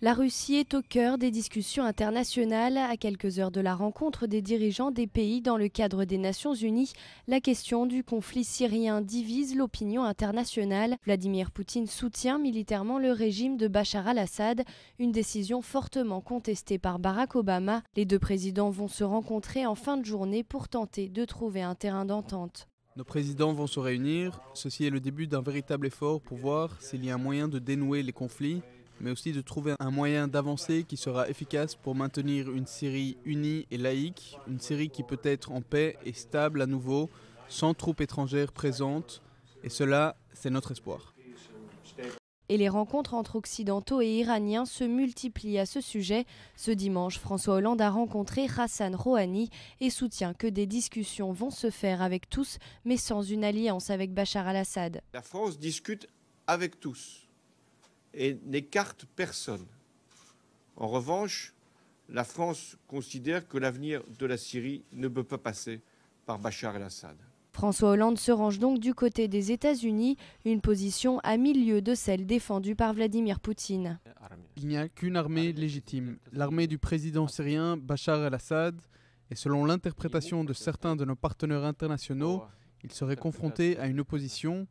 La Russie est au cœur des discussions internationales. À quelques heures de la rencontre des dirigeants des pays dans le cadre des Nations Unies, la question du conflit syrien divise l'opinion internationale. Vladimir Poutine soutient militairement le régime de Bachar al-Assad, une décision fortement contestée par Barack Obama. Les deux présidents vont se rencontrer en fin de journée pour tenter de trouver un terrain d'entente. Nos présidents vont se réunir. Ceci est le début d'un véritable effort pour voir s'il y a un moyen de dénouer les conflits, mais aussi de trouver un moyen d'avancer qui sera efficace pour maintenir une Syrie unie et laïque, une Syrie qui peut être en paix et stable à nouveau, sans troupes étrangères présentes, et cela, c'est notre espoir. Et les rencontres entre Occidentaux et Iraniens se multiplient à ce sujet. Ce dimanche, François Hollande a rencontré Hassan Rouhani et soutient que des discussions vont se faire avec tous, mais sans une alliance avec Bachar al-Assad. La France discute avec tous et n'écarte personne. En revanche, la France considère que l'avenir de la Syrie ne peut pas passer par Bachar el-Assad. François Hollande se range donc du côté des États-Unis, une position à milieu de celle défendue par Vladimir Poutine. Il n'y a qu'une armée légitime, l'armée du président syrien Bachar el-Assad, et selon l'interprétation de certains de nos partenaires internationaux, il serait confronté à une opposition.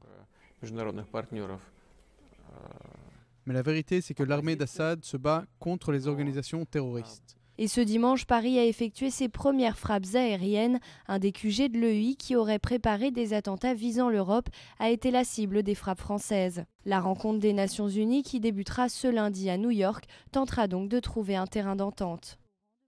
Mais la vérité, c'est que l'armée d'Assad se bat contre les organisations terroristes. Et ce dimanche, Paris a effectué ses premières frappes aériennes. Un des QG de l'EI qui aurait préparé des attentats visant l'Europe a été la cible des frappes françaises. La rencontre des Nations Unies, qui débutera ce lundi à New York, tentera donc de trouver un terrain d'entente.